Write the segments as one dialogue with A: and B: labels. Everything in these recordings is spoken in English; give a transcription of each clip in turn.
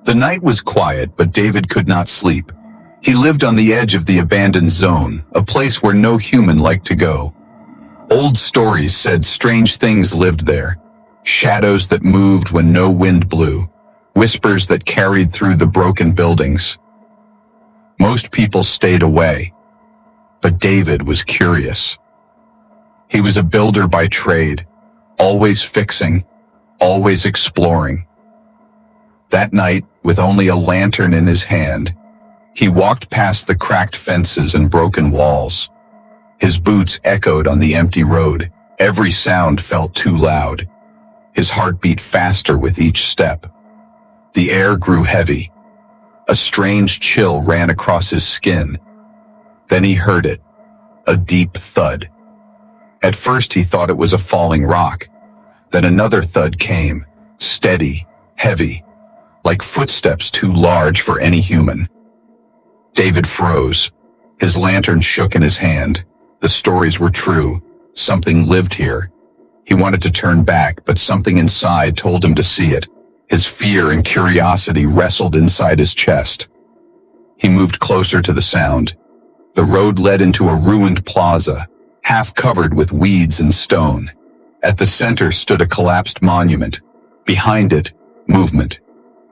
A: The night was quiet, but David could not sleep. He lived on the edge of the abandoned zone, a place where no human liked to go. Old stories said strange things lived there. Shadows that moved when no wind blew. Whispers that carried through the broken buildings. Most people stayed away, but David was curious. He was a builder by trade, always fixing, always exploring. That night, with only a lantern in his hand, he walked past the cracked fences and broken walls. His boots echoed on the empty road. Every sound felt too loud. His heart beat faster with each step. The air grew heavy. A strange chill ran across his skin. Then he heard it, a deep thud. At first he thought it was a falling rock. Then another thud came, steady, heavy, like footsteps too large for any human. David froze. His lantern shook in his hand. The stories were true. Something lived here. He wanted to turn back, but something inside told him to see it. His fear and curiosity wrestled inside his chest. He moved closer to the sound. The road led into a ruined plaza, half covered with weeds and stone. At the center stood a collapsed monument. Behind it, movement.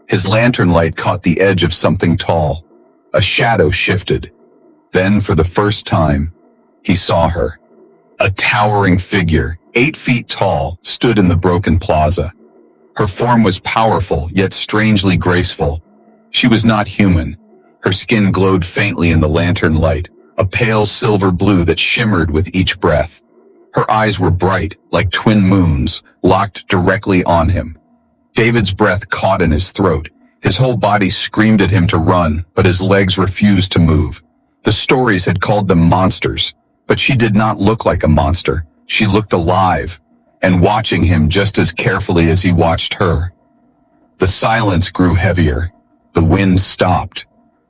A: His lantern light caught the edge of something tall. A shadow shifted. Then, for the first time, he saw her. A towering figure, 8 feet tall, stood in the broken plaza. Her form was powerful, yet strangely graceful. She was not human. Her skin glowed faintly in the lantern light, a pale silver blue that shimmered with each breath. Her eyes were bright, like twin moons, locked directly on him. David's breath caught in his throat. His whole body screamed at him to run, but his legs refused to move. The stories had called them monsters, but she did not look like a monster. She looked alive, and watching him just as carefully as he watched her. The silence grew heavier. The wind stopped.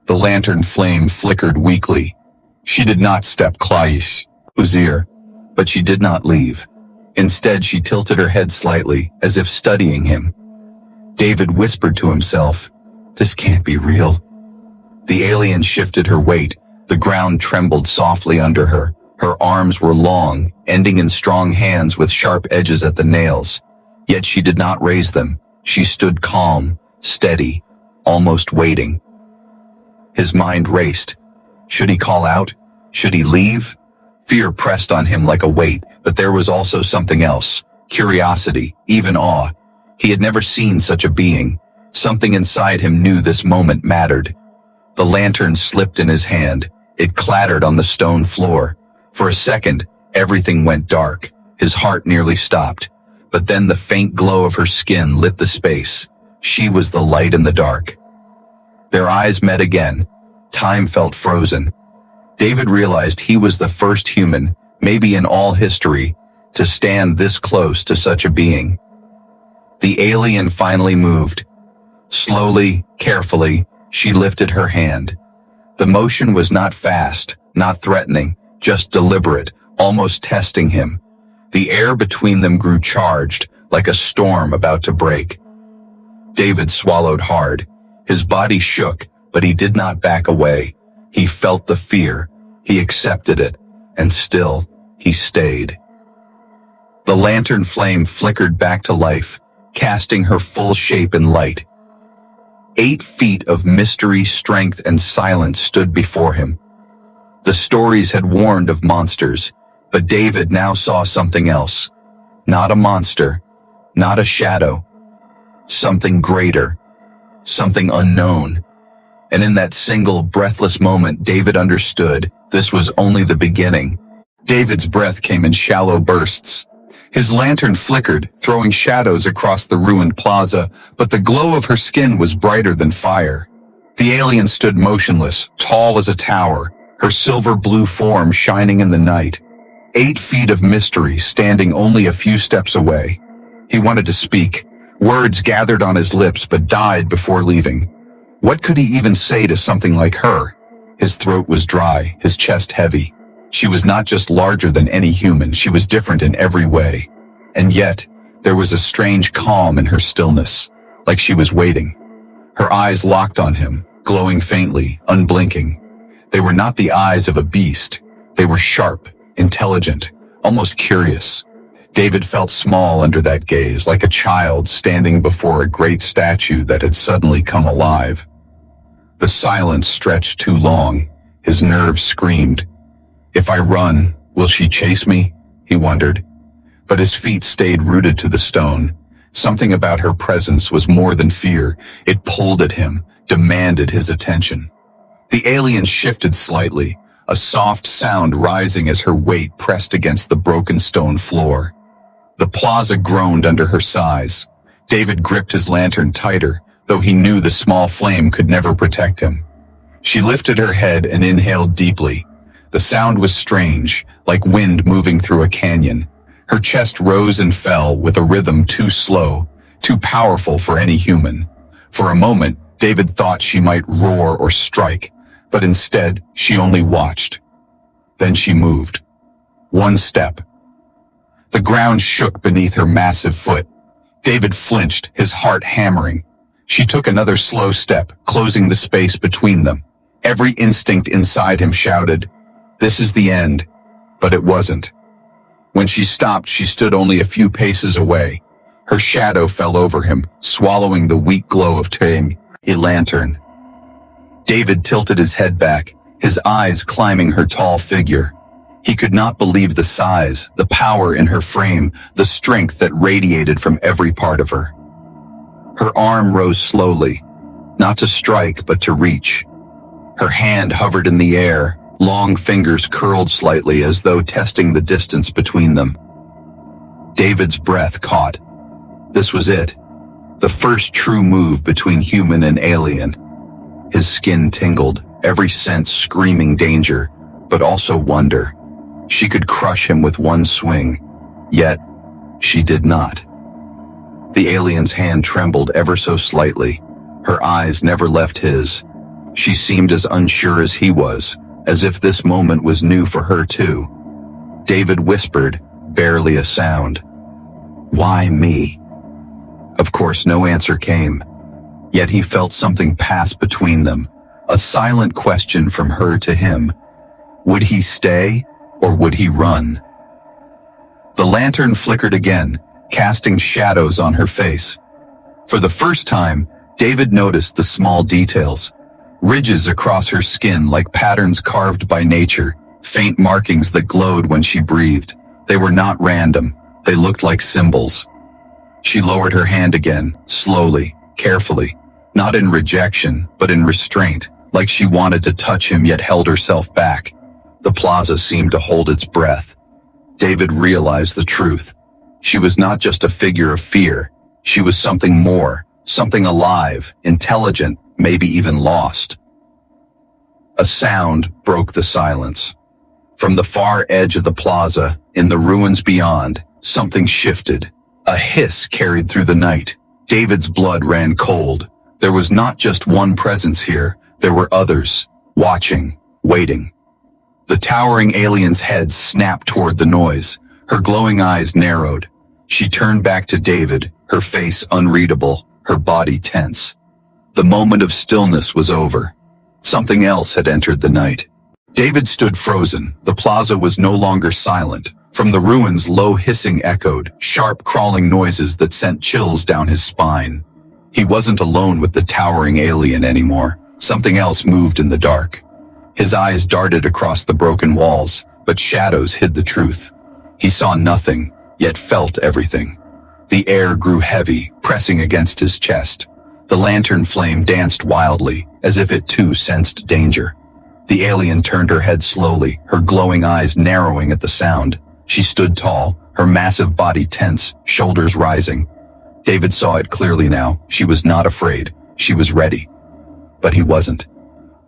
A: The lantern flame flickered weakly. She did not step close, Uzir, but she did not leave. Instead, she tilted her head slightly, as if studying him. David whispered to himself, "This can't be real." The alien shifted her weight. The ground trembled softly under her. Her arms were long, ending in strong hands with sharp edges at the nails. Yet she did not raise them. She stood calm, steady, almost waiting. His mind raced. Should he call out? Should he leave? Fear pressed on him like a weight, but there was also something else. Curiosity, even awe. He had never seen such a being. Something inside him knew this moment mattered. The lantern slipped in his hand. It clattered on the stone floor. For a second, everything went dark. His heart nearly stopped. But then the faint glow of her skin lit the space. She was the light in the dark. Their eyes met again. Time felt frozen. David realized he was the first human, maybe in all history, to stand this close to such a being. The alien finally moved. Slowly, carefully, she lifted her hand. The motion was not fast, not threatening, just deliberate, almost testing him. The air between them grew charged, like a storm about to break. David swallowed hard. His body shook, but he did not back away. He felt the fear. He accepted it, and still, he stayed. The lantern flame flickered back to life, casting her full shape in light. 8 feet of mystery, strength, and silence stood before him. The stories had warned of monsters, but David now saw something else. Not a monster, not a shadow. Something greater, something unknown. And in that single, breathless moment, David understood this was only the beginning. David's breath came in shallow bursts. His lantern flickered, throwing shadows across the ruined plaza, but the glow of her skin was brighter than fire. The alien stood motionless, tall as a tower, her silver blue form shining in the night. 8 feet of mystery, standing only a few steps away. He wanted to speak. Words gathered on his lips but died before leaving. What could he even say to something like her? His throat was dry, his chest heavy. She was not just larger than any human, she was different in every way. And yet, there was a strange calm in her stillness, like she was waiting. Her eyes locked on him, glowing faintly, unblinking. They were not the eyes of a beast. They were sharp, intelligent, almost curious. David felt small under that gaze, like a child standing before a great statue that had suddenly come alive. The silence stretched too long. His nerves screamed. If I run, will she chase me? He wondered. But his feet stayed rooted to the stone. Something about her presence was more than fear. It pulled at him, demanded his attention. The alien shifted slightly, a soft sound rising as her weight pressed against the broken stone floor. The plaza groaned under her size. David gripped his lantern tighter, though he knew the small flame could never protect him. She lifted her head and inhaled deeply. The sound was strange, like wind moving through a canyon. Her chest rose and fell with a rhythm too slow, too powerful for any human. For a moment, David thought she might roar or strike, but instead, she only watched. Then she moved. One step. The ground shook beneath her massive foot. David flinched, his heart hammering. She took another slow step, closing the space between them. Every instinct inside him shouted, "This is the end." But it wasn't. When she stopped, she stood only a few paces away. Her shadow fell over him, swallowing the weak glow of a lantern. David tilted his head back, his eyes climbing her tall figure. He could not believe the size, the power in her frame, the strength that radiated from every part of her. Her arm rose slowly, not to strike but to reach. Her hand hovered in the air, long fingers curled slightly as though testing the distance between them. David's breath caught. This was it, the first true move between human and alien. His skin tingled, every sense screaming danger, but also wonder. She could crush him with one swing, yet she did not. The alien's hand trembled ever so slightly. Her eyes never left his. She seemed as unsure as he was, as if this moment was new for her too. David whispered, barely a sound. "Why me?" Of course, no answer came. Yet he felt something pass between them, a silent question from her to him. Would he stay, or would he run? The lantern flickered again, casting shadows on her face. For the first time, David noticed the small details. Ridges across her skin like patterns carved by nature, faint markings that glowed when she breathed. They were not random, they looked like symbols. She lowered her hand again, slowly, carefully, not in rejection, but in restraint, like she wanted to touch him yet held herself back. The plaza seemed to hold its breath. David realized the truth. She was not just a figure of fear. She was something more, something alive, intelligent, maybe even lost. A sound broke the silence. From the far edge of the plaza, in the ruins beyond, something shifted. A hiss carried through the night. David's blood ran cold. There was not just one presence here, there were others, watching, waiting. The towering alien's head snapped toward the noise. Her glowing eyes narrowed. She turned back to David, her face unreadable, her body tense. The moment of stillness was over. Something else had entered the night. David stood frozen. The plaza was no longer silent. From the ruins, low hissing echoed, sharp crawling noises that sent chills down his spine. He wasn't alone with the towering alien anymore. Something else moved in the dark. His eyes darted across the broken walls, but shadows hid the truth. He saw nothing, yet felt everything. The air grew heavy, pressing against his chest. The lantern flame danced wildly, as if it too sensed danger. The alien turned her head slowly, her glowing eyes narrowing at the sound. She stood tall, her massive body tense, shoulders rising. David saw it clearly now. She was not afraid. She was ready. But he wasn't.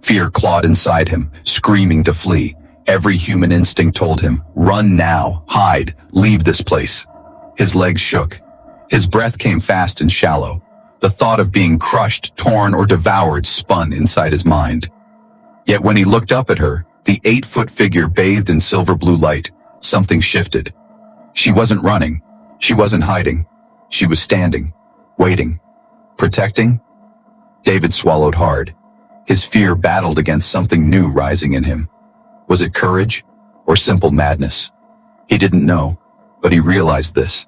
A: Fear clawed inside him, screaming to flee. Every human instinct told him, run now, hide, leave this place. His legs shook. His breath came fast and shallow. The thought of being crushed, torn, or devoured spun inside his mind. Yet when he looked up at her, the 8-foot figure bathed in silver blue light, something shifted. She wasn't running. She wasn't hiding. She was standing, waiting, protecting. David swallowed hard. His fear battled against something new rising in him. Was it courage or simple madness? He didn't know, but he realized this.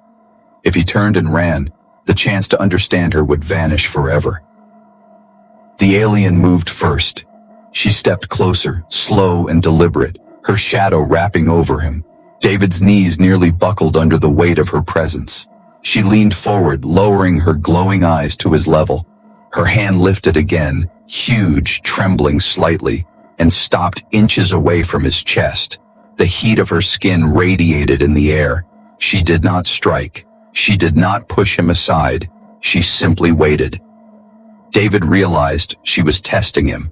A: If he turned and ran, the chance to understand her would vanish forever. The alien moved first. She stepped closer, slow and deliberate, her shadow wrapping over him. David's knees nearly buckled under the weight of her presence. She leaned forward, lowering her glowing eyes to his level. Her hand lifted again, huge, trembling slightly, and stopped inches away from his chest. The heat of her skin radiated in the air. She did not strike. She did not push him aside. She simply waited. David realized she was testing him.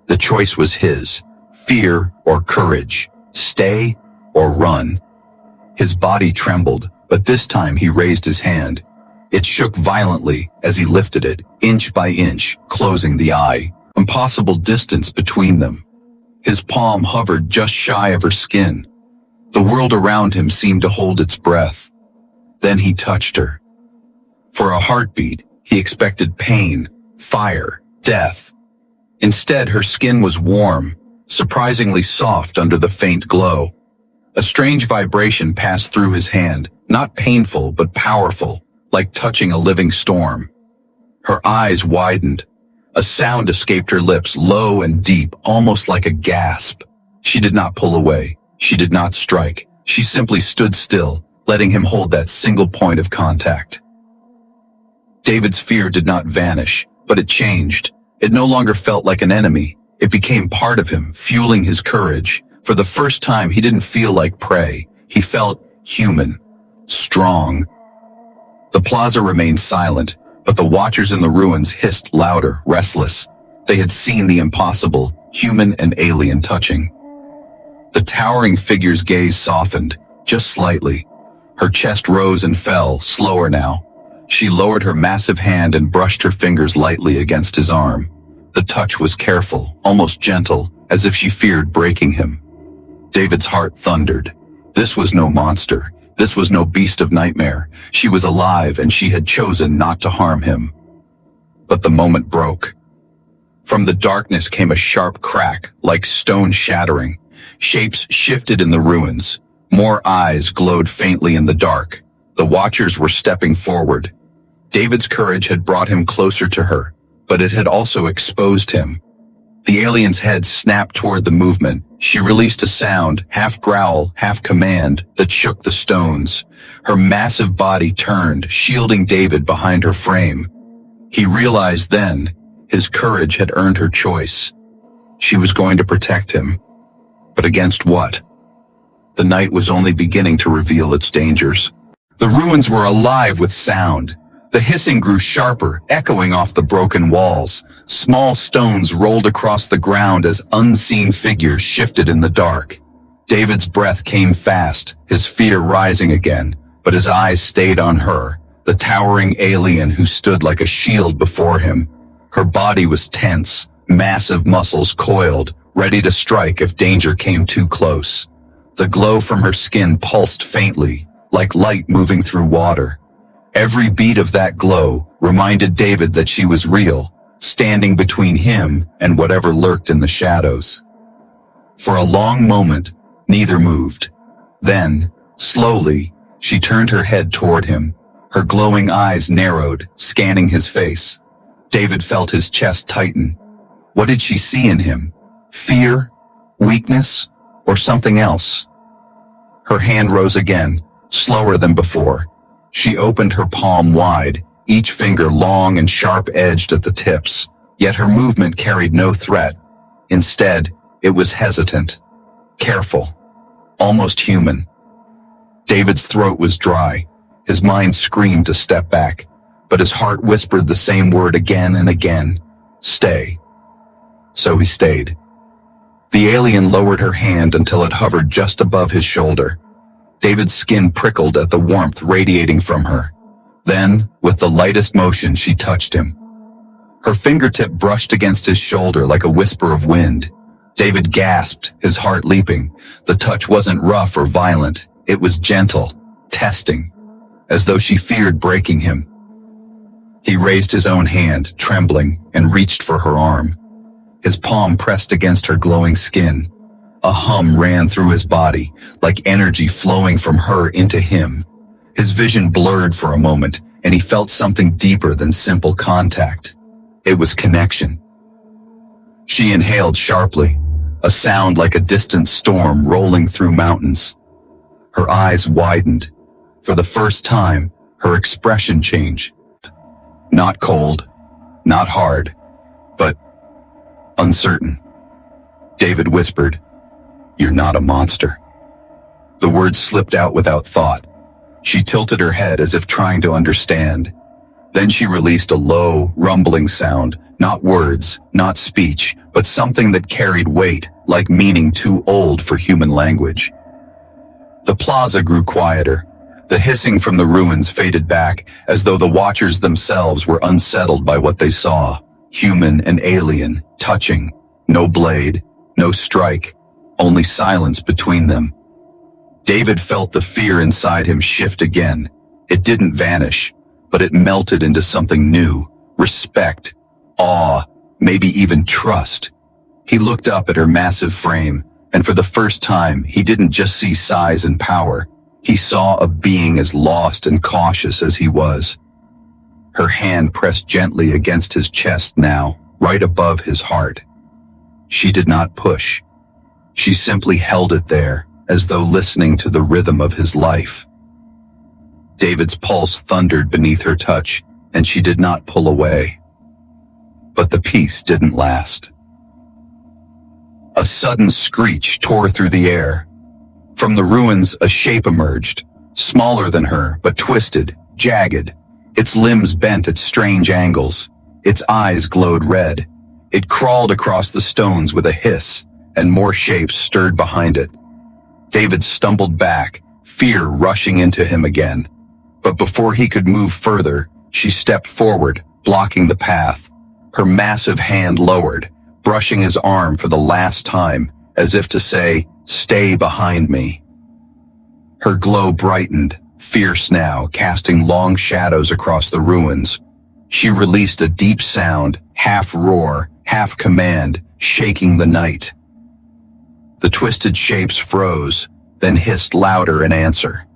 A: The choice was his. Fear or courage. Stay or run. His body trembled, but this time he raised his hand. It shook violently as he lifted it, inch by inch, closing the eye. Impossible distance between them. His palm hovered just shy of her skin. The world around him seemed to hold its breath. Then he touched her. For a heartbeat, he expected pain, fire, death. Instead, her skin was warm, surprisingly soft under the faint glow. A strange vibration passed through his hand, not painful but powerful, like touching a living storm. Her eyes widened. A sound escaped her lips, low and deep, almost like a gasp. She did not pull away. She did not strike. She simply stood still, letting him hold that single point of contact. David's fear did not vanish, but it changed. It no longer felt like an enemy. It became part of him, fueling his courage. For the first time, he didn't feel like prey. He felt human, strong. The plaza remained silent, but the watchers in the ruins hissed louder, restless. They had seen the impossible, human and alien touching. The towering figure's gaze softened, just slightly. Her chest rose and fell, slower now. She lowered her massive hand and brushed her fingers lightly against his arm. The touch was careful, almost gentle, as if she feared breaking him. David's heart thundered. This was no monster. This was no beast of nightmare. She was alive, and she had chosen not to harm him. But the moment broke. From the darkness came a sharp crack, like stone shattering. Shapes shifted in the ruins. More eyes glowed faintly in the dark. The watchers were stepping forward. David's courage had brought him closer to her, but it had also exposed him. The alien's head snapped toward the movement. She released a sound, half growl, half command, that shook the stones. Her massive body turned, shielding David behind her frame. He realized then his courage had earned her choice. She was going to protect him. But against what? The night was only beginning to reveal its dangers. The ruins were alive with sound. The hissing grew sharper, echoing off the broken walls. Small stones rolled across the ground as unseen figures shifted in the dark. David's breath came fast, his fear rising again, but his eyes stayed on her, the towering alien who stood like a shield before him. Her body was tense, massive muscles coiled, ready to strike if danger came too close. The glow from her skin pulsed faintly, like light moving through water. Every beat of that glow reminded David that she was real, standing between him and whatever lurked in the shadows. For a long moment, neither moved. Then, slowly, she turned her head toward him. Her glowing eyes narrowed, scanning his face. David felt his chest tighten. What did she see in him? Fear? Weakness? Or something else? Her hand rose again, slower than before. She opened her palm wide, each finger long and sharp-edged at the tips, yet her movement carried no threat. Instead, it was hesitant, careful, almost human. David's throat was dry. His mind screamed to step back, but his heart whispered the same word again and again: stay. So he stayed. The alien lowered her hand until it hovered just above his shoulder. David's skin prickled at the warmth radiating from her. Then, with the lightest motion, she touched him. Her fingertip brushed against his shoulder like a whisper of wind. David gasped, his heart leaping. The touch wasn't rough or violent. It was gentle, testing, as though she feared breaking him. He raised his own hand, trembling, and reached for her arm. His palm pressed against her glowing skin. A hum ran through his body, like energy flowing from her into him. His vision blurred for a moment, and he felt something deeper than simple contact. It was connection. She inhaled sharply, a sound like a distant storm rolling through mountains. Her eyes widened. For the first time, her expression changed. Not cold, not hard, but uncertain. David whispered, "You're not a monster." The words slipped out without thought. She tilted her head as if trying to understand. Then she released a low, rumbling sound, not words, not speech, but something that carried weight, like meaning too old for human language. The plaza grew quieter. The hissing from the ruins faded back, as though the watchers themselves were unsettled by what they saw. Human and alien, touching. No blade, no strike, only silence between them. David felt the fear inside him shift again. It didn't vanish, but it melted into something new. Respect, awe, maybe even trust. He looked up at her massive frame, and for the first time, he didn't just see size and power. He saw a being as lost and cautious as he was. Her hand pressed gently against his chest now, right above his heart. She did not push. She simply held it there, as though listening to the rhythm of his life. David's pulse thundered beneath her touch, and she did not pull away. But the peace didn't last. A sudden screech tore through the air. From the ruins, a shape emerged, smaller than her, but twisted, jagged. Its limbs bent at strange angles. Its eyes glowed red. It crawled across the stones with a hiss, and more shapes stirred behind it. David stumbled back, fear rushing into him again. But before he could move further, she stepped forward, blocking the path. Her massive hand lowered, brushing his arm for the last time, as if to say, "Stay behind me." Her glow brightened, fierce now, casting long shadows across the ruins. She released a deep sound, half roar, half command, shaking the night. The twisted shapes froze, then hissed louder in answer.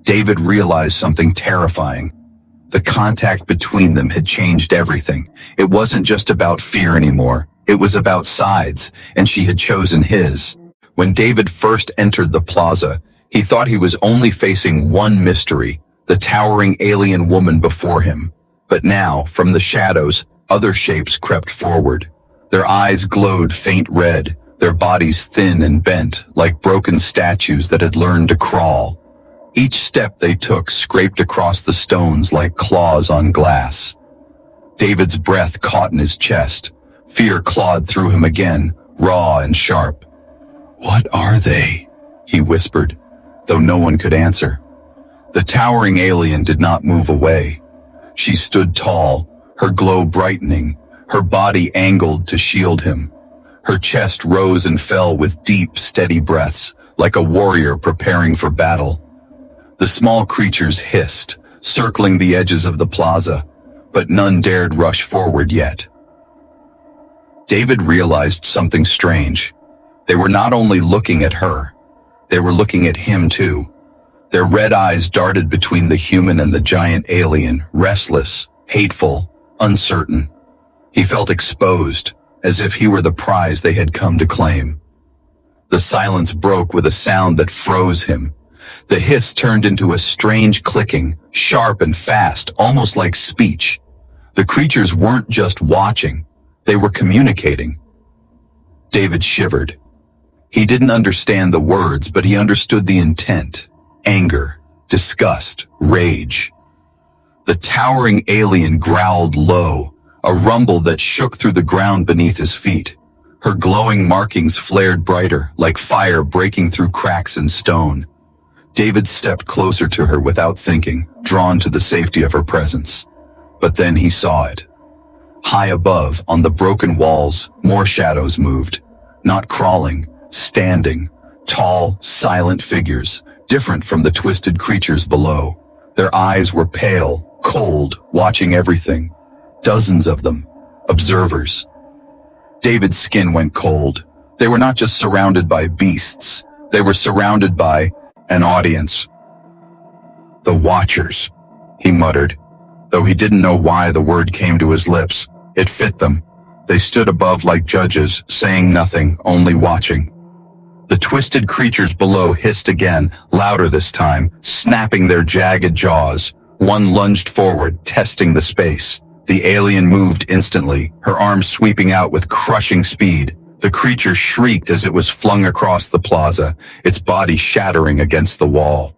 A: David realized something terrifying. The contact between them had changed everything. It wasn't just about fear anymore. It was about sides, and she had chosen his. When David first entered the plaza, he thought he was only facing one mystery, the towering alien woman before him. But now, from the shadows, other shapes crept forward. Their eyes glowed faint red, their bodies thin and bent, like broken statues that had learned to crawl. Each step they took scraped across the stones like claws on glass. David's breath caught in his chest. Fear clawed through him again, raw and sharp. "What are they?" he whispered, though no one could answer. The towering alien did not move away. She stood tall, her glow brightening, her body angled to shield him. Her chest rose and fell with deep, steady breaths, like a warrior preparing for battle. The small creatures hissed, circling the edges of the plaza, but none dared rush forward yet. David realized something strange. They were not only looking at her, they were looking at him too. Their red eyes darted between the human and the giant alien, restless, hateful, uncertain. He felt exposed, as if he were the prize they had come to claim. The silence broke with a sound that froze him. The hiss turned into a strange clicking, sharp and fast, almost like speech. The creatures weren't just watching, they were communicating. David shivered. He didn't understand the words, but he understood the intent. Anger, disgust, rage. The towering alien growled low, a rumble that shook through the ground beneath his feet. Her glowing markings flared brighter, like fire breaking through cracks in stone. David stepped closer to her without thinking, drawn to the safety of her presence. But then he saw it. High above, on the broken walls, more shadows moved. Not crawling, standing. Tall, silent figures, different from the twisted creatures below. Their eyes were pale, cold, watching everything. Dozens of them. Observers. David's skin went cold. They were not just surrounded by beasts. They were surrounded by an audience. The Watchers, he muttered. Though he didn't know why the word came to his lips, it fit them. They stood above like judges, saying nothing, only watching. The twisted creatures below hissed again, louder this time, snapping their jagged jaws. One lunged forward, testing the space. The alien moved instantly, her arms sweeping out with crushing speed. The creature shrieked as it was flung across the plaza, its body shattering against the wall.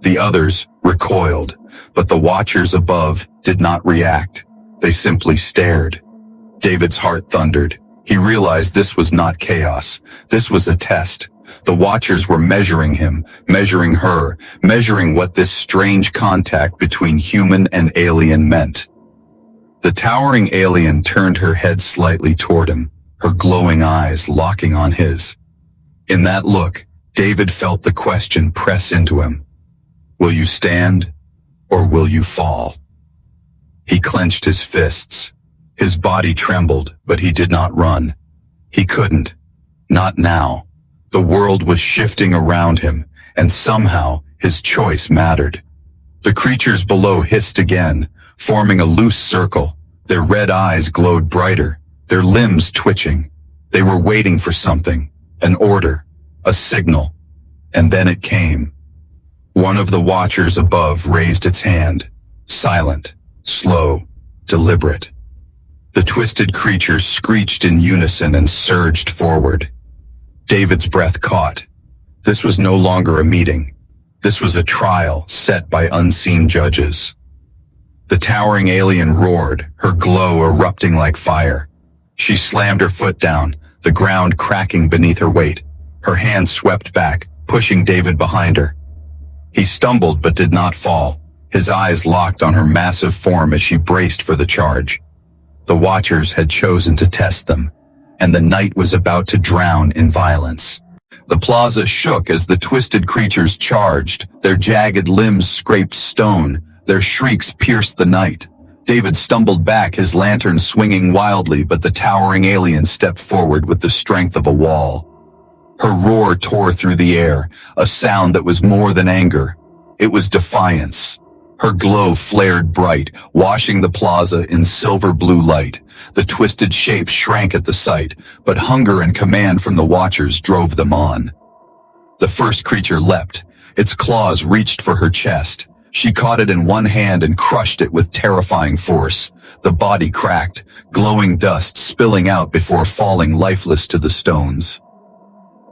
A: The others recoiled, but the Watchers above did not react. They simply stared. David's heart thundered. He realized this was not chaos. This was a test. The Watchers were measuring him, measuring her, measuring what this strange contact between human and alien meant. The towering alien turned her head slightly toward him, her glowing eyes locking on his. In that look, David felt the question press into him. Will you stand, or will you fall? He clenched his fists. His body trembled, but he did not run. He couldn't. Not now. The world was shifting around him, and somehow his choice mattered. The creatures below hissed again, forming a loose circle. Their red eyes glowed brighter, their limbs twitching. They were waiting for something, an order, a signal. And then it came. One of the Watchers above raised its hand, silent, slow, deliberate. The twisted creatures screeched in unison and surged forward. David's breath caught. This was no longer a meeting. This was a trial set by unseen judges. The towering alien roared, her glow erupting like fire. She slammed her foot down, the ground cracking beneath her weight. Her hand swept back, pushing David behind her. He stumbled but did not fall, his eyes locked on her massive form as she braced for the charge. The Watchers had chosen to test them, and the night was about to drown in violence. The plaza shook as the twisted creatures charged, their jagged limbs scraped stone, their shrieks pierced the night. David stumbled back, his lantern swinging wildly, but the towering alien stepped forward with the strength of a wall. Her roar tore through the air, a sound that was more than anger. It was defiance. Her glow flared bright, washing the plaza in silver blue light. The twisted shapes shrank at the sight, but hunger and command from the Watchers drove them on. The first creature leapt. Its claws reached for her chest. She caught it in one hand and crushed it with terrifying force. The body cracked, glowing dust spilling out before falling lifeless to the stones.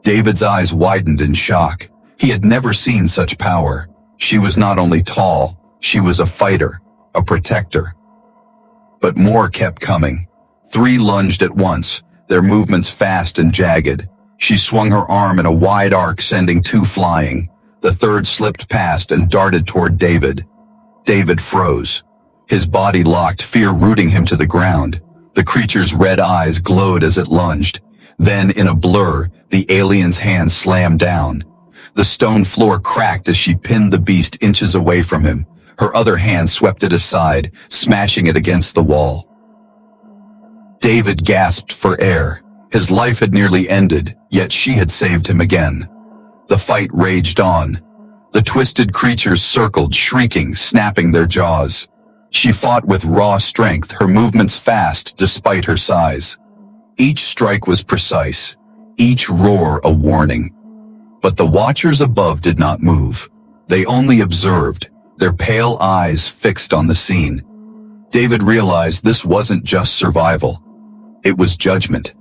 A: David's eyes widened in shock. He had never seen such power. She was not only tall, she was a fighter, a protector. But more kept coming. 3 lunged at once, their movements fast and jagged. She swung her arm in a wide arc, sending 2 flying. The third slipped past and darted toward David. David froze. His body locked, fear rooting him to the ground. The creature's red eyes glowed as it lunged. Then, in a blur, the alien's hand slammed down. The stone floor cracked as she pinned the beast inches away from him. Her other hand swept it aside, smashing it against the wall. David gasped for air. His life had nearly ended, yet she had saved him again. The fight raged on. The twisted creatures circled, shrieking, snapping their jaws. She fought with raw strength, her movements fast despite her size. Each strike was precise, each roar a warning. But the Watchers above did not move. They only observed, their pale eyes fixed on the scene. David realized this wasn't just survival. It was judgment.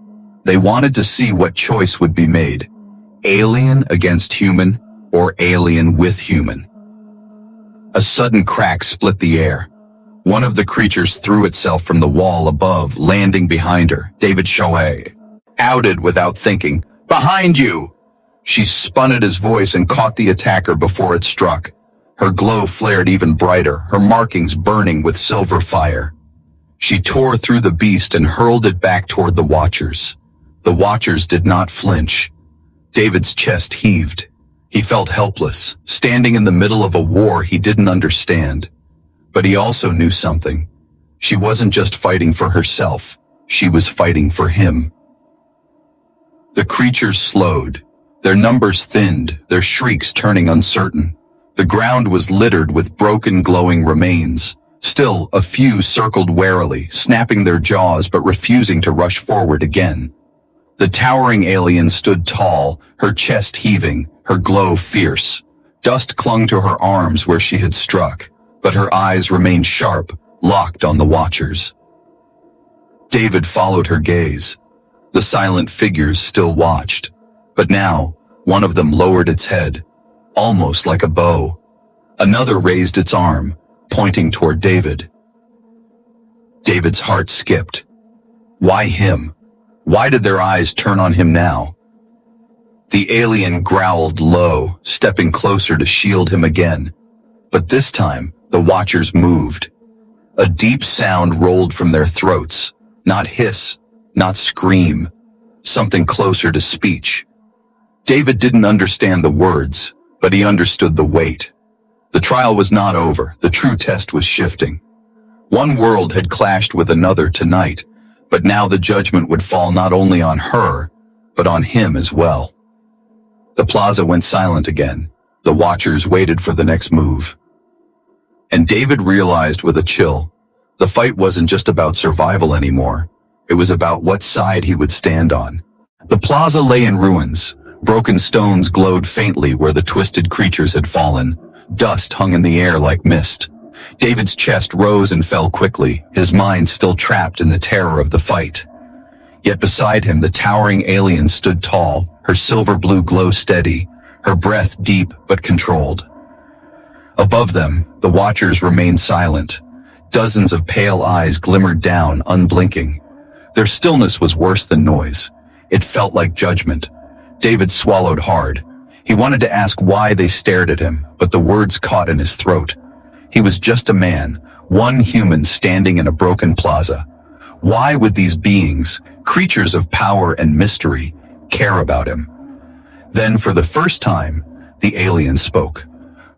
A: They wanted to see what choice would be made. Alien against human, or alien with human. A sudden crack split the air. One of the creatures threw itself from the wall above, landing behind her. David outed without thinking. "Behind you!" She spun at his voice and caught the attacker before it struck. Her glow flared even brighter, her markings burning with silver fire. She tore through the beast and hurled it back toward the Watchers. The Watchers did not flinch. David's chest heaved. He felt helpless, standing in the middle of a war he didn't understand. But he also knew something. She wasn't just fighting for herself, she was fighting for him. The creatures slowed. Their numbers thinned, their shrieks turning uncertain. The ground was littered with broken glowing remains. Still, a few circled warily, snapping their jaws but refusing to rush forward again. The towering alien stood tall, her chest heaving, her glow fierce. Dust clung to her arms where she had struck, but her eyes remained sharp, locked on the watchers. David followed her gaze. The silent figures still watched, but now, one of them lowered its head, almost like a bow. Another raised its arm, pointing toward David. David's heart skipped. Why him? Why did their eyes turn on him now? The alien growled low, stepping closer to shield him again. But this time, the watchers moved. A deep sound rolled from their throats, not hiss, not scream, something closer to speech. David didn't understand the words, but he understood the weight. The trial was not over, the true test was shifting. One world had clashed with another tonight, but now the judgment would fall not only on her, but on him as well. The plaza went silent again. The watchers waited for the next move. And David realized with a chill, the fight wasn't just about survival anymore. It was about what side he would stand on. The plaza lay in ruins. Broken stones glowed faintly where the twisted creatures had fallen. Dust hung in the air like mist. David's chest rose and fell quickly, his mind still trapped in the terror of the fight. Yet beside him the towering alien stood tall, her silver blue glow steady, her breath deep but controlled. Above them, the watchers remained silent. Dozens of pale eyes glimmered down, unblinking. Their stillness was worse than noise. It felt like judgment. David swallowed hard. He wanted to ask why they stared at him, but the words caught in his throat. He was just a man, one human standing in a broken plaza. Why would these beings, creatures of power and mystery, care about him? Then, for the first time, the alien spoke.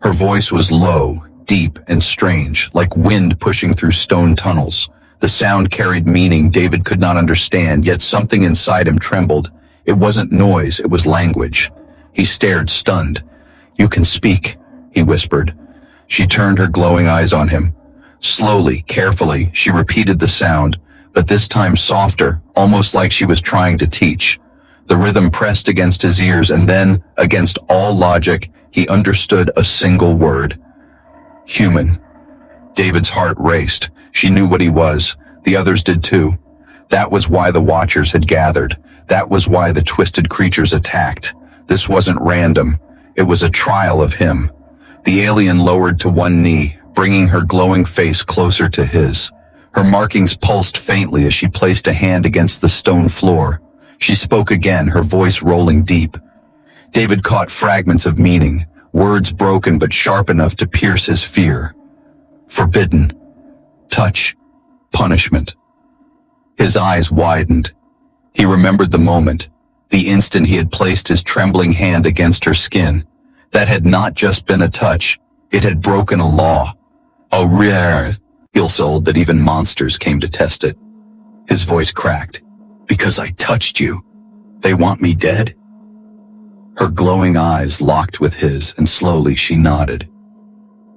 A: Her voice was low, deep, and strange, like wind pushing through stone tunnels. The sound carried meaning David could not understand, yet something inside him trembled. It wasn't noise, it was language. He stared, stunned. "You can speak," he whispered. She turned her glowing eyes on him. Slowly, carefully, she repeated the sound, but this time softer, almost like she was trying to teach. The rhythm pressed against his ears, and then, against all logic, he understood a single word. Human. David's heart raced. She knew what he was. The others did too. That was why the watchers had gathered. That was why the twisted creatures attacked. This wasn't random. It was a trial of him. The alien lowered to one knee, bringing her glowing face closer to his. Her markings pulsed faintly as she placed a hand against the stone floor. She spoke again, her voice rolling deep. David caught fragments of meaning, words broken but sharp enough to pierce his fear. Forbidden. Touch. Punishment. His eyes widened. He remembered the moment, the instant he had placed his trembling hand against her skin. That had not just been a touch, it had broken a law. A rare soul that even monsters came to test it. His voice cracked. "Because I touched you, they want me dead?" Her glowing eyes locked with his, and slowly she nodded.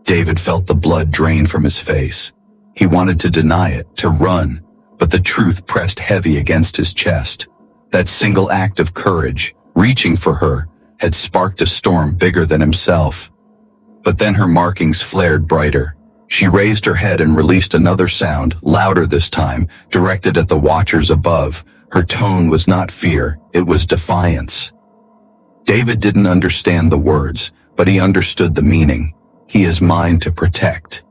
A: David felt the blood drain from his face. He wanted to deny it, to run, but the truth pressed heavy against his chest. That single act of courage, reaching for her, had sparked a storm bigger than himself. But then her markings flared brighter. She raised her head and released another sound, louder this time, directed at the watchers above. Her tone was not fear, it was defiance. David didn't understand the words, but he understood the meaning. He is mine to protect.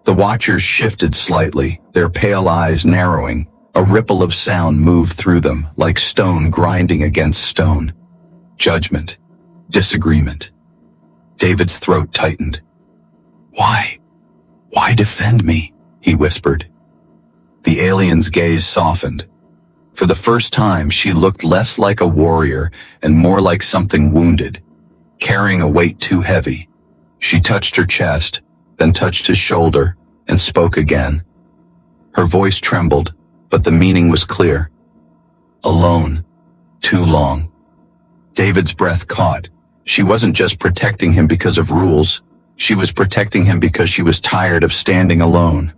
A: The watchers shifted slightly, their pale eyes narrowing. A ripple of sound moved through them, like stone grinding against stone. Judgment. Disagreement. David's throat tightened. "Why? Why defend me?" he whispered. The alien's gaze softened. For the first time, she looked less like a warrior and more like something wounded, carrying a weight too heavy. She touched her chest, then touched his shoulder, and spoke again. Her voice trembled, but the meaning was clear. Alone. Too long. David's breath caught. She wasn't just protecting him because of rules. She was protecting him because she was tired of standing alone.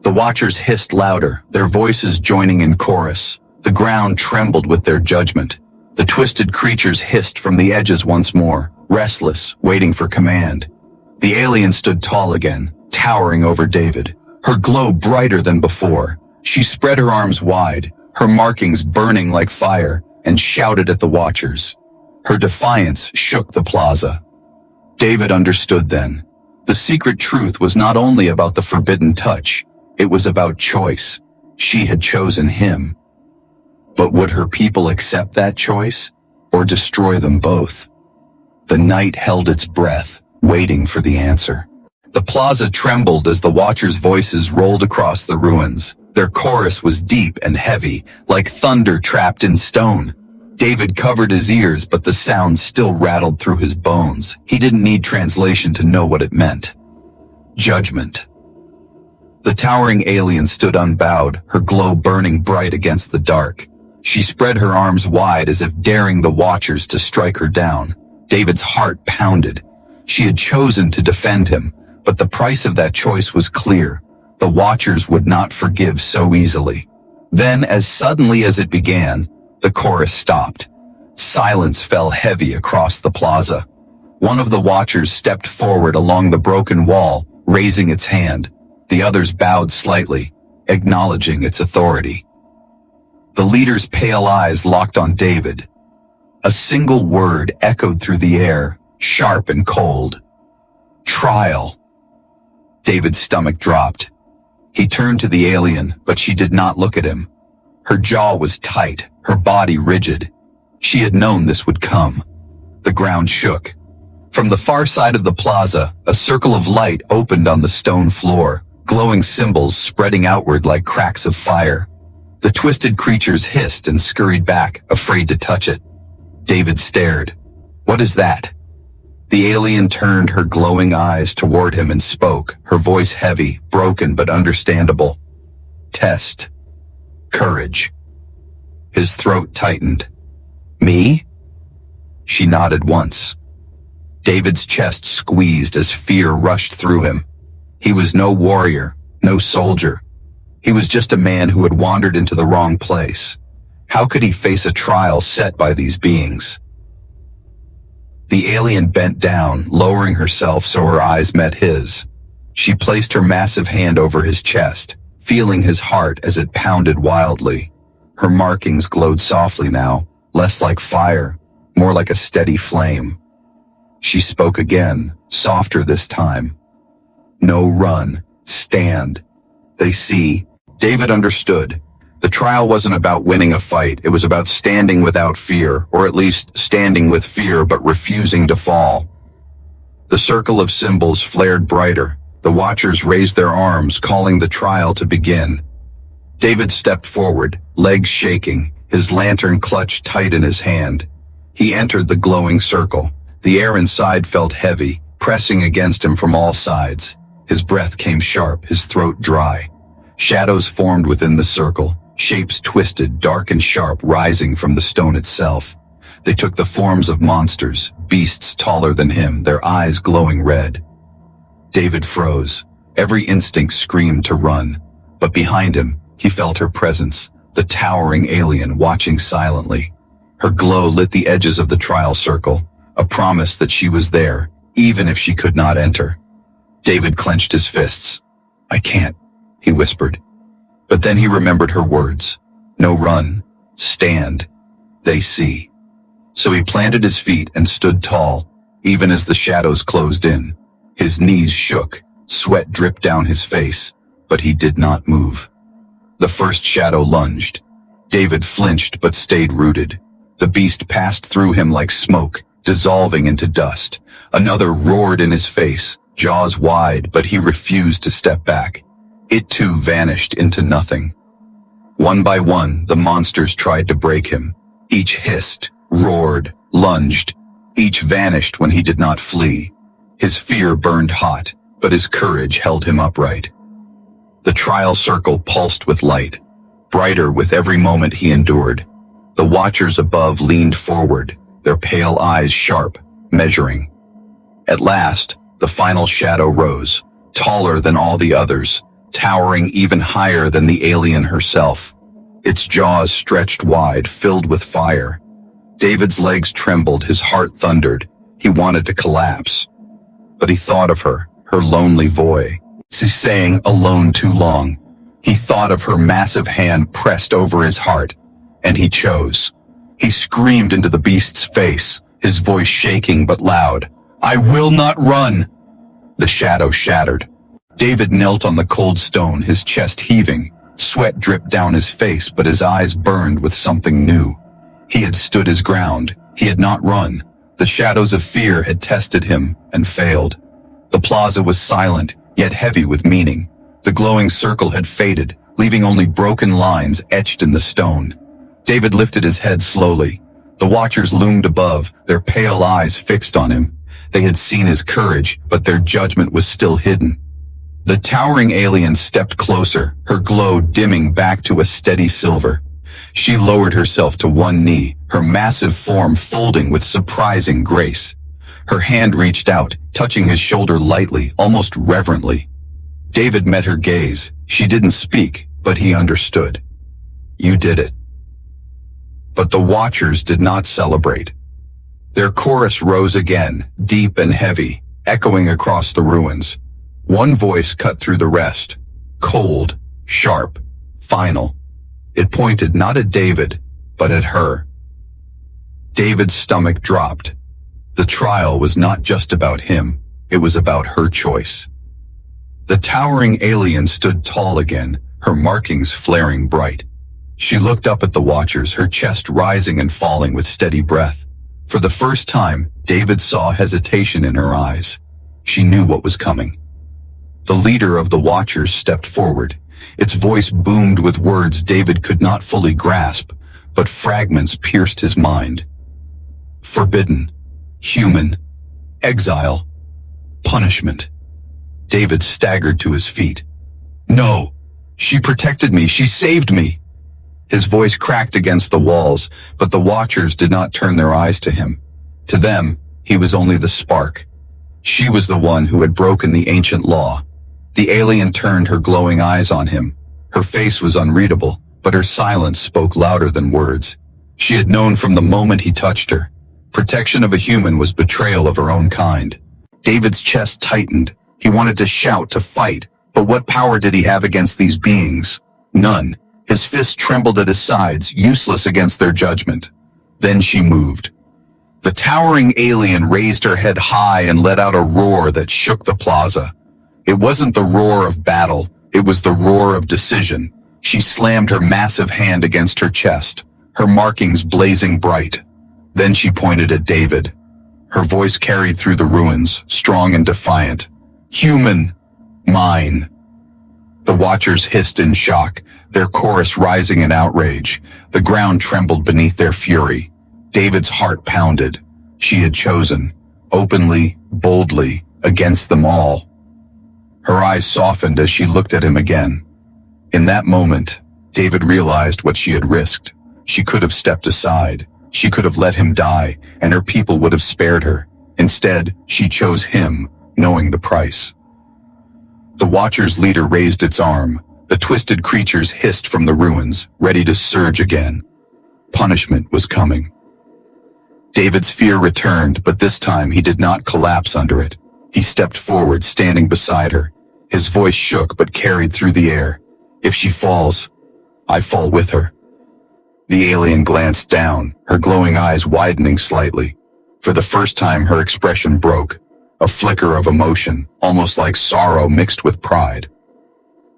A: The watchers hissed louder, their voices joining in chorus. The ground trembled with their judgment. The twisted creatures hissed from the edges once more, restless, waiting for command. The alien stood tall again, towering over David, her glow brighter than before. She spread her arms wide, her markings burning like fire, and shouted at the watchers. Her defiance shook the plaza. David understood then. The secret truth was not only about the forbidden touch, it was about choice. She had chosen him. But would her people accept that choice, or destroy them both? The night held its breath, waiting for the answer. The plaza trembled as the watchers' voices rolled across the ruins. Their chorus was deep and heavy, like thunder trapped in stone. David covered his ears, but the sound still rattled through his bones. He didn't need translation to know what it meant. Judgment. The towering alien stood unbowed, her glow burning bright against the dark. She spread her arms wide as if daring the watchers to strike her down. David's heart pounded. She had chosen to defend him, but the price of that choice was clear. The watchers would not forgive so easily. Then, as suddenly as it began, the chorus stopped. Silence fell heavy across the plaza. One of the watchers stepped forward along the broken wall, raising its hand. The others bowed slightly, acknowledging its authority. The leader's pale eyes locked on David. A single word echoed through the air, sharp and cold. Trial. David's stomach dropped. He turned to the alien, but she did not look at him. Her jaw was tight, her body rigid. She had known this would come. The ground shook. From the far side of the plaza, a circle of light opened on the stone floor, glowing symbols spreading outward like cracks of fire. The twisted creatures hissed and scurried back, afraid to touch it. David stared. What is that? The alien turned her glowing eyes toward him and spoke, her voice heavy, broken but understandable. Test. Courage. His throat tightened. Me? She nodded once. David's chest squeezed as fear rushed through him. He was no warrior, no soldier. He was just a man who had wandered into the wrong place. How could he face a trial set by these beings? The alien bent down, lowering herself so her eyes met his. She placed her massive hand over his chest, feeling his heart as it pounded wildly. Her markings glowed softly now, less like fire, more like a steady flame. She spoke again, softer this time. No run, stand. They see. David understood. The trial wasn't about winning a fight, it was about standing without fear, or at least standing with fear but refusing to fall. The circle of symbols flared brighter. The watchers raised their arms, calling the trial to begin. David stepped forward, legs shaking, his lantern clutched tight in his hand. He entered the glowing circle. The air inside felt heavy, pressing against him from all sides. His breath came sharp, his throat dry. Shadows formed within the circle, shapes twisted, dark and sharp, rising from the stone itself. They took the forms of monsters, beasts taller than him, their eyes glowing red. David froze. Every instinct screamed to run. But behind him, he felt her presence, the towering alien watching silently. Her glow lit the edges of the trial circle, a promise that she was there, even if she could not enter. David clenched his fists. I can't, he whispered. But then he remembered her words. No run, stand. They see. So he planted his feet and stood tall, even as the shadows closed in. His knees shook, sweat dripped down his face, but he did not move. The first shadow lunged. David flinched but stayed rooted. The beast passed through him like smoke, dissolving into dust. Another roared in his face, jaws wide, but he refused to step back. It too vanished into nothing. One by one, the monsters tried to break him. Each hissed, roared, lunged. Each vanished when he did not flee. His fear burned hot. but his courage held him upright. The trial circle pulsed with light, brighter with every moment he endured. The watchers above leaned forward, their pale eyes sharp, measuring. At last, the final shadow rose, taller than all the others, towering even higher than the alien herself. Its jaws stretched wide, filled with fire. David's legs trembled, his heart thundered. He wanted to collapse. But he thought of her lonely voice, saying alone too long. He thought of her massive hand pressed over his heart, and he chose. He screamed into the beast's face, his voice shaking but loud. "I will not run!" The shadow shattered. David knelt on the cold stone, his chest heaving. Sweat dripped down his face, but his eyes burned with something new. He had stood his ground. He had not run. The shadows of fear had tested him and failed. The plaza was silent, yet heavy with meaning. The glowing circle had faded, leaving only broken lines etched in the stone. David lifted his head slowly. The watchers loomed above, their pale eyes fixed on him. They had seen his courage, but their judgment was still hidden. The towering alien stepped closer, her glow dimming back to a steady silver. She lowered herself to one knee, her massive form folding with surprising grace. Her hand reached out, touching his shoulder lightly, almost reverently. David met her gaze. She didn't speak, but he understood. "You did it." But the watchers did not celebrate. Their chorus rose again, deep and heavy, echoing across the ruins. One voice cut through the rest, cold, sharp, final. It pointed not at David, but at her. David's stomach dropped. The trial was not just about him, it was about her choice. The towering alien stood tall again, her markings flaring bright. She looked up at the watchers, her chest rising and falling with steady breath. For the first time, David saw hesitation in her eyes. She knew what was coming. The leader of the watchers stepped forward. Its voice boomed with words David could not fully grasp, but fragments pierced his mind. Forbidden, human, exile, punishment. David staggered to his feet. "No, she protected me, she saved me." His voice cracked against the walls, but the watchers did not turn their eyes to him. To them, he was only the spark. She was the one who had broken the ancient law. The alien turned her glowing eyes on him. Her face was unreadable, but her silence spoke louder than words. She had known from the moment he touched her. Protection of a human was betrayal of her own kind. David's chest tightened. He wanted to shout, to fight, but what power did he have against these beings? None. His fists trembled at his sides, useless against their judgment. Then she moved. The towering alien raised her head high and let out a roar that shook the plaza. It wasn't the roar of battle, it was the roar of decision. She slammed her massive hand against her chest, her markings blazing bright. Then she pointed at David. Her voice carried through the ruins, strong and defiant. "Human, mine." The watchers hissed in shock, their chorus rising in outrage. The ground trembled beneath their fury. David's heart pounded. She had chosen, openly, boldly, against them all. Her eyes softened as she looked at him again. In that moment, David realized what she had risked. She could have stepped aside. She could have let him die, and her people would have spared her. Instead, she chose him, knowing the price. The Watcher's leader raised its arm. The twisted creatures hissed from the ruins, ready to surge again. Punishment was coming. David's fear returned, but this time he did not collapse under it. He stepped forward, standing beside her. His voice shook but carried through the air. "If she falls, I fall with her." The alien glanced down, her glowing eyes widening slightly. For the first time her expression broke, a flicker of emotion, almost like sorrow mixed with pride.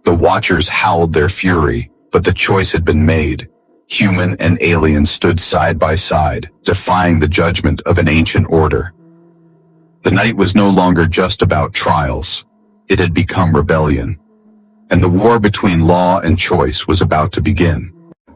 A: The Watchers howled their fury, but the choice had been made. Human and alien stood side by side, defying the judgment of an ancient order. The night was no longer just about trials. It had become rebellion. And the war between law and choice was about to begin.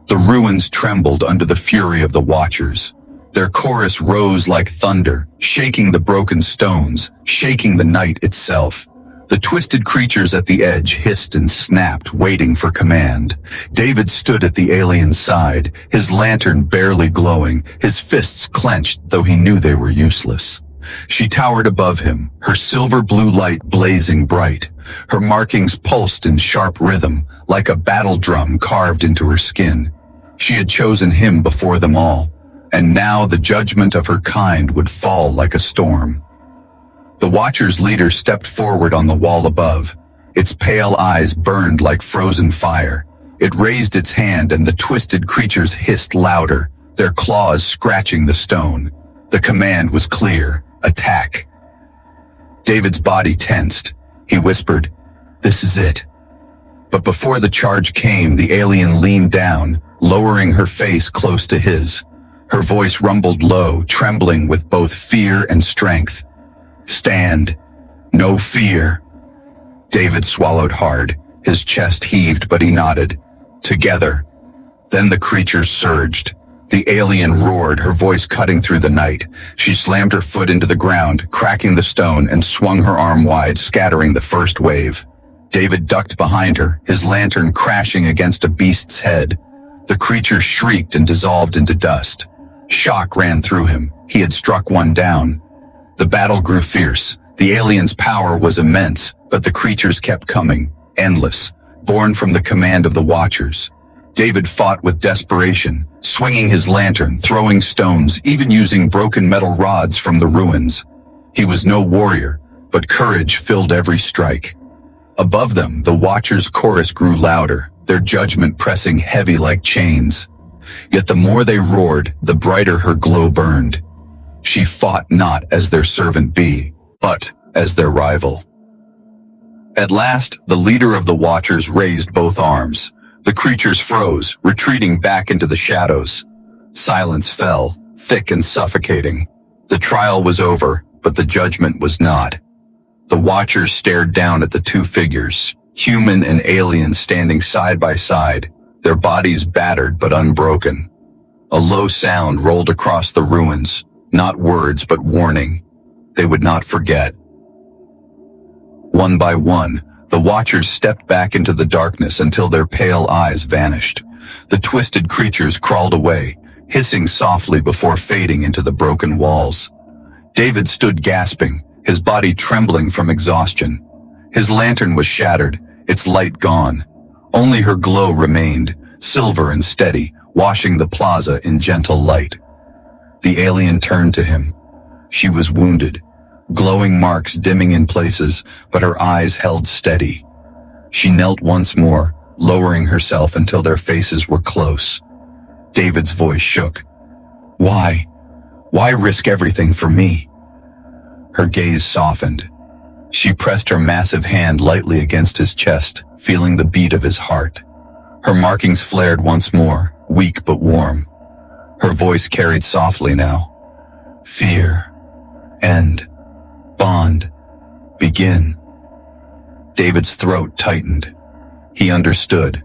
A: The ruins trembled under the fury of the Watchers. Their chorus rose like thunder, shaking the broken stones, shaking the night itself. The twisted creatures at the edge hissed and snapped, waiting for command. David stood at the alien's side, his lantern barely glowing, his fists clenched, though he knew they were useless. She towered above him, her silver blue light blazing bright. Her markings pulsed in sharp rhythm, like a battle drum carved into her skin. She had chosen him before them all, and now the judgment of her kind would fall like a storm. The Watcher's leader stepped forward on the wall above. Its pale eyes burned like frozen fire. It raised its hand and the twisted creatures hissed louder, their claws scratching the stone. The command was clear. Attack. David's body tensed. He whispered, "This is it." But before the charge came, the alien leaned down, lowering her face close to his. Her voice rumbled low, trembling with both fear and strength. "Stand. No fear." David swallowed hard. His chest heaved, but he nodded. Together. Then the creatures surged. The alien roared, her voice cutting through the night. She slammed her foot into the ground, cracking the stone, and swung her arm wide, scattering the first wave. David ducked behind her, his lantern crashing against a beast's head. The creature shrieked and dissolved into dust. Shock ran through him. He had struck one down. The battle grew fierce. The alien's power was immense, but the creatures kept coming, endless, born from the command of the Watchers. David fought with desperation, swinging his lantern, throwing stones, even using broken metal rods from the ruins. He was no warrior, but courage filled every strike. Above them, the Watchers' chorus grew louder, their judgment pressing heavy like chains. Yet the more they roared, the brighter her glow burned. She fought not as their servant bee, but as their rival. At last, the leader of the Watchers raised both arms. The creatures froze, retreating back into the shadows. Silence fell, thick and suffocating. The trial was over, but the judgment was not. The Watchers stared down at the two figures, human and alien standing side by side, their bodies battered but unbroken. A low sound rolled across the ruins, not words but warning. They would not forget. One by one, the Watchers stepped back into the darkness until their pale eyes vanished. The twisted creatures crawled away, hissing softly before fading into the broken walls. David stood gasping, his body trembling from exhaustion. His lantern was shattered, its light gone. Only her glow remained, silver and steady, washing the plaza in gentle light. The alien turned to him. She was wounded, glowing marks dimming in places, but her eyes held steady. She knelt once more, lowering herself until their faces were close. David's voice shook. Why? Why risk everything for me? Her gaze softened. She pressed her massive hand lightly against his chest, feeling the beat of his heart. Her markings flared once more, weak but warm. Her voice carried softly now. Fear. End. Bond. Begin. David's throat tightened. He understood.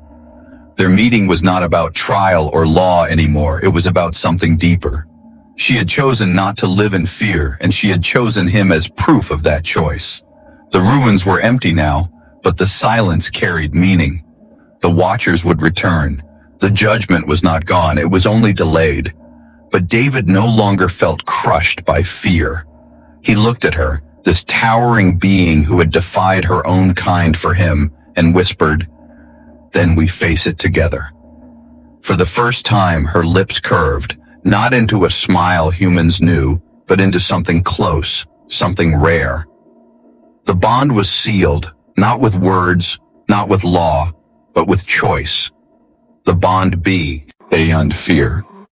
A: Their meeting was not about trial or law anymore. It was about something deeper. She had chosen not to live in fear, and she had chosen him as proof of that choice. The ruins were empty now, but the silence carried meaning. The Watchers would return. The judgment was not gone, it was only delayed. But David no longer felt crushed by fear. He looked at her, this towering being who had defied her own kind for him, and whispered, "Then we face it together." For the first time, her lips curved, not into a smile humans knew, but into something close, something rare. The bond was sealed, not with words, not with law, but with choice. The bond be beyond fear.